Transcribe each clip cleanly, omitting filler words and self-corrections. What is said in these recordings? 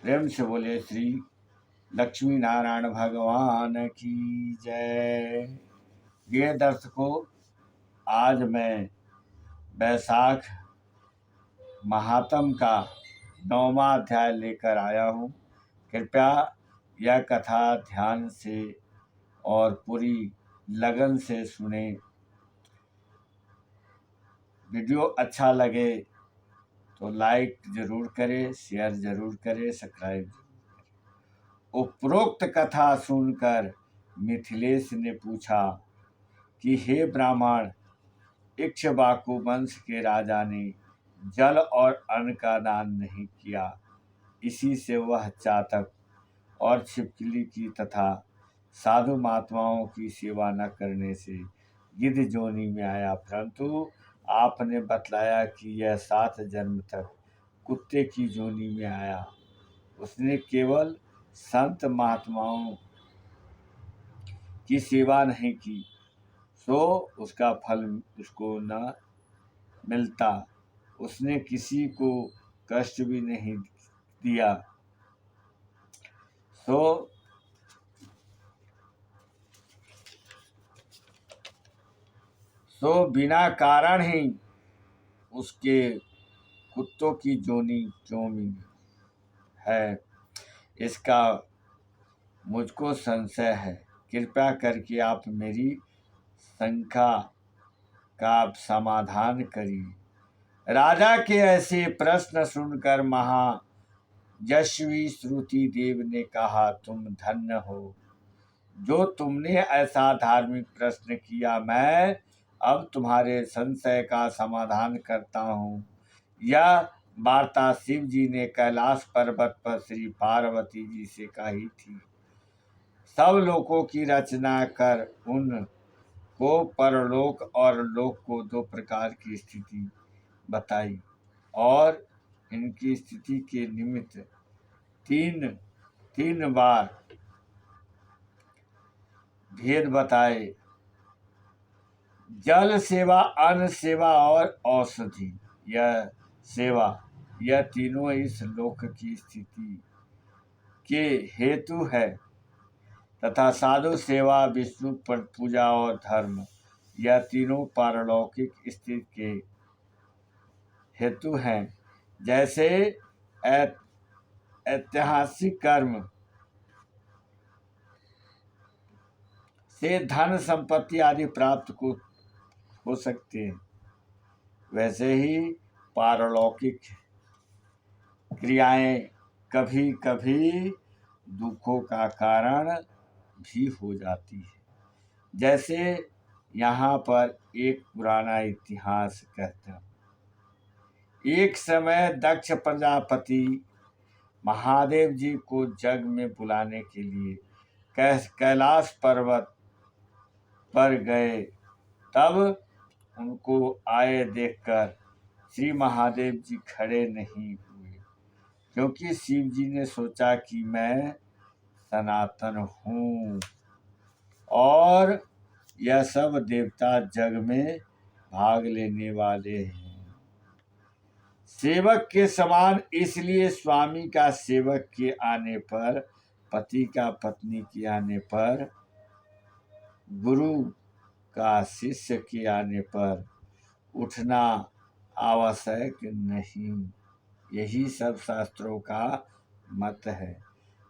प्रेम से बोले श्री लक्ष्मी नारायण भगवान की जय। प्रिय दर्शकों, आज मैं वैशाख महात्म का 9वां अध्याय लेकर आया हूँ। कृपया यह कथा ध्यान से और पूरी लगन से सुने। वीडियो अच्छा लगे तो लाइक जरूर करें, शेयर जरूर करें, सब्सक्राइब। उपरोक्त कथा सुनकर मिथिलेश ने पूछा कि हे ब्राह्मण, इक्ष्वाकु वंश के राजा ने जल और अन्न का दान नहीं किया, इसी से वह चातक और छिपकली की तथा साधु महात्माओं की सेवा न करने से गिद्ध जोनी में आया। परंतु आपने बतलाया कि यह 7 जन्म तक कुत्ते की जोनी में आया। उसने केवल संत महात्माओं की सेवा नहीं की, सो उसका फल उसको न मिलता। उसने किसी को कष्ट भी नहीं दिया, सो बिना कारण ही उसके कुत्तों की जोनी क्यों मिली है, इसका मुझको संशय है। कृपया करके आप मेरी शंका का समाधान करिए। राजा के ऐसे प्रश्न सुनकर महायशस्वी श्रुति देव ने कहा, तुम धन्य हो जो तुमने ऐसा धार्मिक प्रश्न किया। मैं अब तुम्हारे संशय का समाधान करता हूँ। यह वार्ता शिव जी ने कैलाश पर्वत पर श्री पार्वती जी से कही थी। सब लोकों की रचना कर उन को परलोक और लोक को 2 प्रकार की स्थिति बताई और इनकी स्थिति के निमित्त तीन बार भेद बताए। जल सेवा, अन्न सेवा और औषधि यह सेवा, यह तीनों इस लोक की स्थिति के हेतु है तथा साधु सेवा, विष्णु पूजा और धर्म यह तीनों पारलौकिक स्थिति के हेतु हैं। जैसे ऐतिहासिक कर्म से धन संपत्ति आदि प्राप्त हो सकते हैं, वैसे ही पारलौकिक क्रियाएं कभी कभी दुखों का कारण भी हो जाती है। जैसे यहाँ पर एक पुराना इतिहास कहता हूँ। एक समय दक्ष प्रजापति महादेव जी को जग में बुलाने के लिए कैलाश पर्वत पर गए। तब उनको आए देखकर श्री महादेव जी खड़े नहीं हुए, क्योंकि शिव जी ने सोचा कि मैं सनातन हूँ और यह सब देवता जग में भाग लेने वाले हैं। सेवक के समान, इसलिए स्वामी का सेवक के आने पर, पति का पत्नी के आने पर, गुरु का शिष्य के आने पर उठना आवश्यक नहीं। यही सब शास्त्रों का मत है,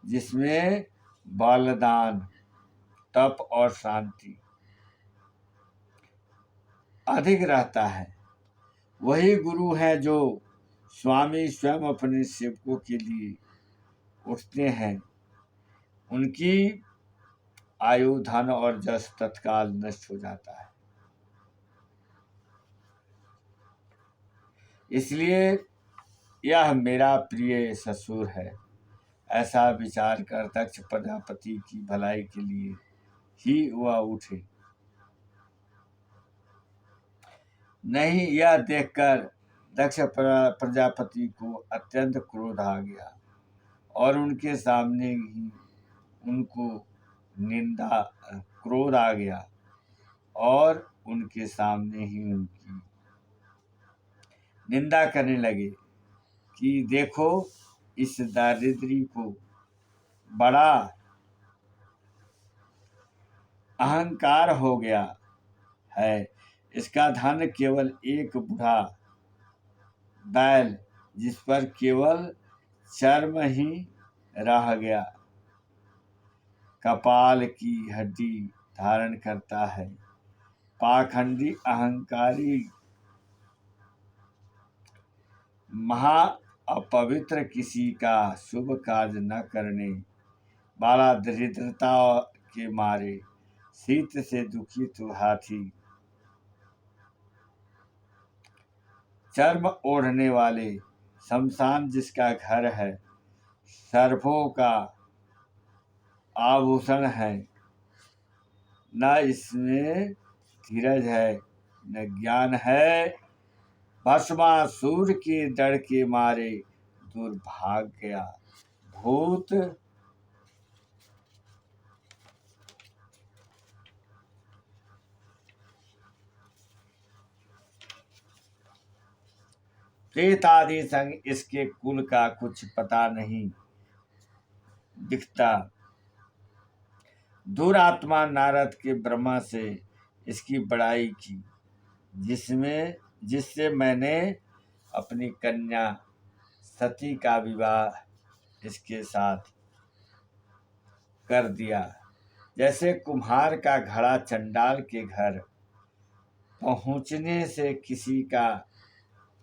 जिसमें बलिदान, तप और शांति अधिक रहता है। वही गुरु है जो स्वामी स्वयं अपने सेवकों के लिए उठते हैं। उनकी आयु, धन और जस तत्काल नष्ट हो जाता है। इसलिए यह मेरा प्रिय ससुर है, ऐसा विचार कर दक्ष प्रजापति की भलाई के लिए ही वह उठे। नहीं, यह देखकर दक्ष प्रजापति को अत्यंत क्रोध आ गया और उनके सामने ही उनको क्रोध आ गया और उनके सामने ही उनकी निंदा करने लगे कि देखो, इस दारिद्री को बड़ा अहंकार हो गया है। इसका धन केवल एक बूढ़ा बैल, जिस पर केवल चर्म ही रह गया, कपाल की हड्डी धारण करता है। पाखंडी अहंकारी महा अपवित्र, किसी का शुभ कार्य न करने वाला, दरिद्रता के मारे शीत से दुखित हाथी, चर्म ओढ़ने वाले, शमशान जिसका घर है, सर्पों का आभूषण है, न इसमें धीरज है न ज्ञान है, भस्मासुर के डर के मारे दूर भाग गया। भूत प्रेत आदि संग इसके कुल का कुछ पता नहीं दिखता। दुरात्मा नारद के ब्रह्मा से इसकी बड़ाई की, जिससे मैंने अपनी कन्या सती का विवाह इसके साथ कर दिया। जैसे कुम्हार का घड़ा चंडाल के घर पहुंचने से किसी का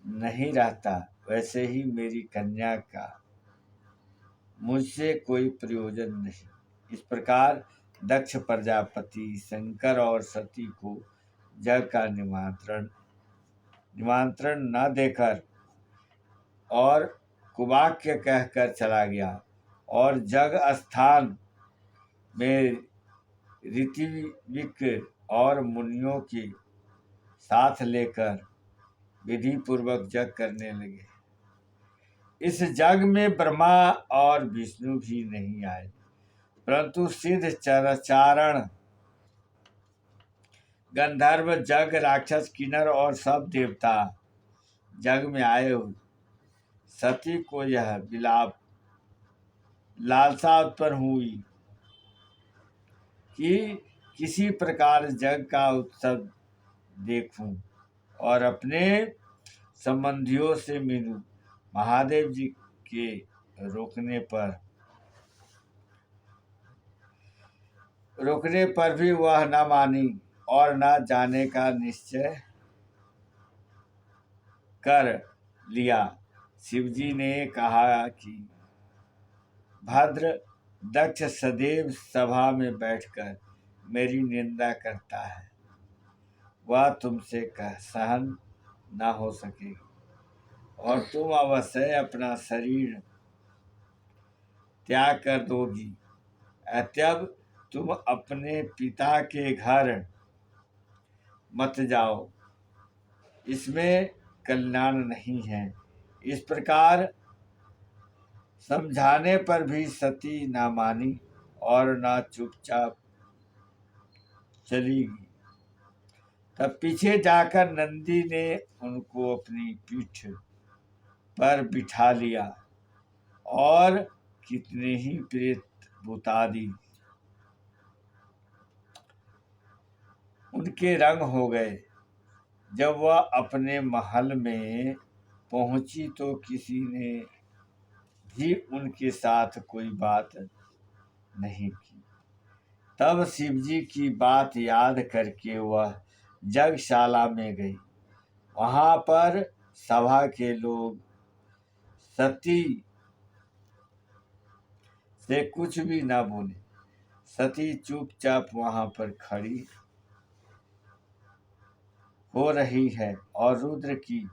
नहीं रहता, वैसे ही मेरी कन्या का मुझसे कोई प्रयोजन नहीं। इस प्रकार दक्ष प्रजापति शंकर और सती को जग का निमंत्रण न देकर और कुवाक्य कहकर चला गया, और जग स्थान में ऋत्विक और मुनियों के साथ लेकर विधि पूर्वक जग करने लगे। इस जग में ब्रह्मा और विष्णु भी नहीं आए, परंतु सिद्ध चारण, गंधर्व, जग, राक्षस, किन्नर और सब देवता जग में आए हुए। सती को यह विलाप लालसा उत्पन्न हुई कि किसी प्रकार जग का उत्सव देखूं और अपने संबंधियों से मिलूं। महादेव जी के रोकने पर भी वह न मानी और न जाने का निश्चय कर लिया। शिवजी ने कहा कि भद्र, दक्ष सदैव सभा में बैठकर मेरी निंदा करता है, वह तुमसे सहन न हो सकेगी और तुम अवश्य अपना शरीर त्याग कर दोगी। अतएव तुम अपने पिता के घर मत जाओ, इसमें कल्याण नहीं है। इस प्रकार समझाने पर भी सती न मानी और न चुपचाप चली गई। तब पीछे जाकर नंदी ने उनको अपनी पीठ पर बिठा लिया और कितने ही प्रेत भूतादि उनके रंग हो गए। जब वह अपने महल में पहुंची तो किसी ने भी उनके साथ कोई बात नहीं की। तब शिवजी की बात याद करके वह जगशाला में गई। वहां पर सभा के लोग सती से कुछ भी न बोले। सती चुपचाप वहां पर खड़ी हो रही है और रुद्र की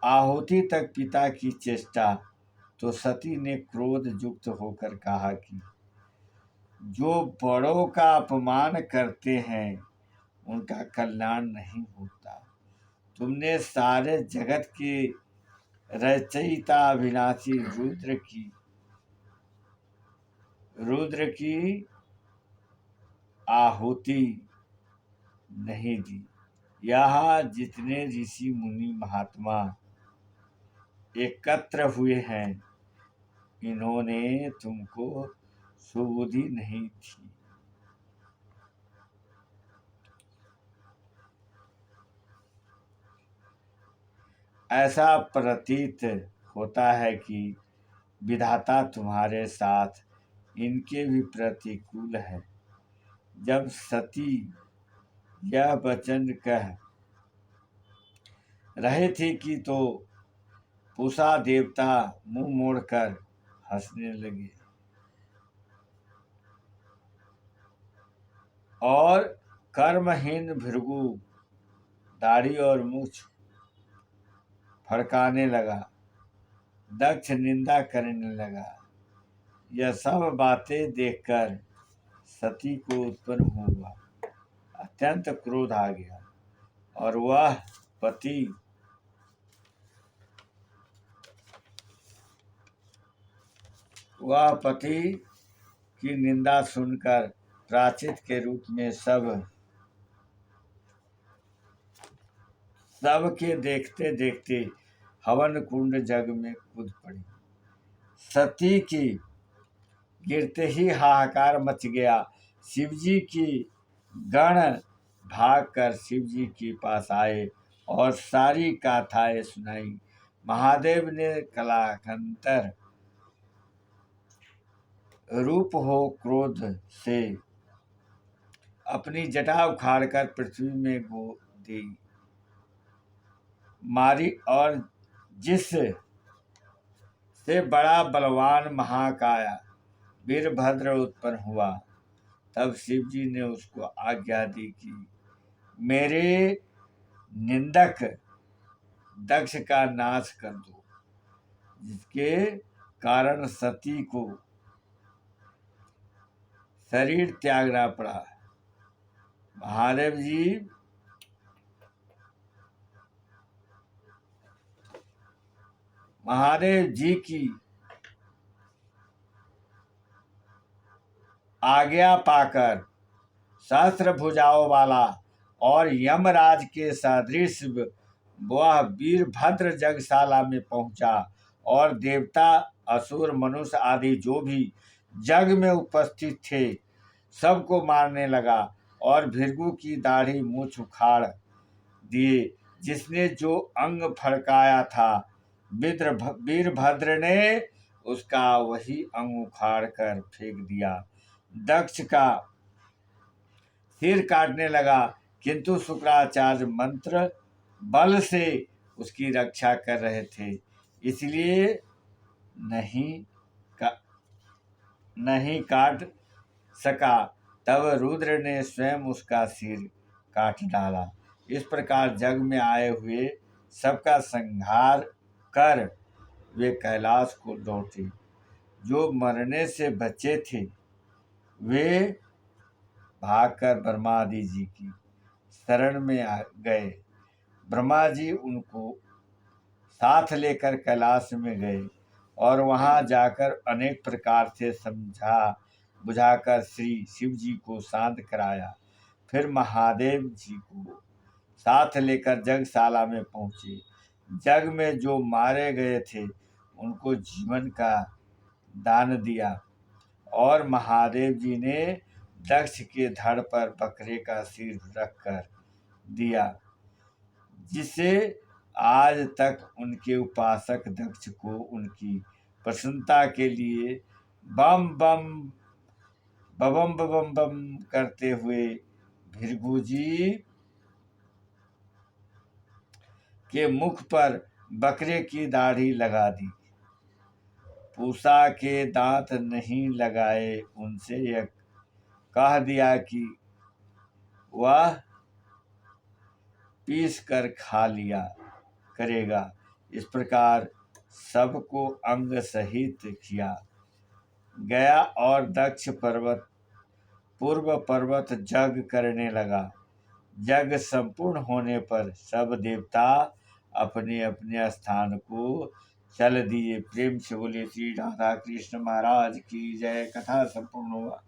आहुति तक पिता की चेष्टा। तो सती ने क्रोध युक्त होकर कहा कि जो बड़ों का अपमान करते हैं उनका कल्याण नहीं होता। तुमने सारे जगत के रचयिता अविनाशी रुद्र की आहुति नहीं दी। यहाँ जितने ऋषि मुनि महात्मा एकत्र हुए हैं, इन्होंने तुमको सुबुद्धि नहीं थी। ऐसा प्रतीत होता है कि विधाता तुम्हारे साथ इनके भी प्रतिकूल है। जब सती यह वचन कह रहे थे कि तो पूषा देवता मुंह मोड़कर हंसने लगे और कर्महीन भृगु दाढ़ी और मूछ फड़काने लगा। दक्ष निंदा करने लगा। यह सब बातें देखकर सती को उत्पन्न हुआ अत्यंत क्रोध आ गया और वह पति की निंदा सुनकर प्रायश्चित के रूप में सबके देखते देखते हवन कुंड जग में कूद पड़ी। सती की गिरते ही हाहाकार मच गया। शिवजी की गण भागकर शिवजी के पास आए और सारी गाथाएं सुनाई। महादेव ने कलाकंतर रूप हो क्रोध से अपनी जटा उखाड़कर पृथ्वी में गो दी मारी और जिस से बड़ा बलवान महाकाया वीरभद्र उत्पन्न हुआ। तब शिवजी ने उसको आज्ञा दी कि मेरे निंदक दक्ष का नाश कर दो, जिसके कारण सती को शरीर त्यागना पड़ा। महादेव जी की आज्ञा पाकर सहस्त्र भुजाओं वाला और यमराज के सदृश वह वीरभद्र जगशाला में पहुंचा और देवता असुर मनुष्य आदि जो भी जग में उपस्थित थे सबको मारने लगा और भृगु की दाढ़ी मूछ उखाड़ दिए। जिसने जो अंग फड़काया था वीरभद्र ने उसका वही अंग उखाड़ कर फेंक दिया। दक्ष का सिर काटने लगा, किंतु शुक्राचार्य मंत्र बल से उसकी रक्षा कर रहे थे, इसलिए नहीं काट सका। तब रुद्र ने स्वयं उसका सिर काट डाला। इस प्रकार जग में आए हुए सबका संहार कर वे कैलाश को लौटे। जो मरने से बचे थे वे भागकर ब्रह्मादि जी की शरण में गए। ब्रह्मा जी उनको साथ लेकर कैलाश में गए और वहां जाकर अनेक प्रकार से समझा बुझाकर श्री शिव जी को शांत कराया। फिर महादेव जी को साथ लेकर जगशाला में पहुंचे। जग में जो मारे गए थे उनको जीवन का दान दिया और महादेव जी ने दक्ष के धड़ पर बकरे का सिर रखकर दिया, जिससे आज तक उनके उपासक दक्ष को उनकी प्रसन्नता के लिए बम बम बबम बबम बम करते हुए भृगु जी के मुख पर बकरे की दाढ़ी लगा दी। पूषा के दांत नहीं लगाए, उनसे यह कह दिया कि वह पीस कर खा लिया करेगा। इस प्रकार सबको अंग सहित किया गया और दक्ष पूर्व पर्वत जग करने लगा। जग संपूर्ण होने पर सब देवता अपने अपने स्थान को चल दिए। प्रेम से बोले श्री राधा कृष्ण महाराज की जय। कथा संपूर्ण हुआ।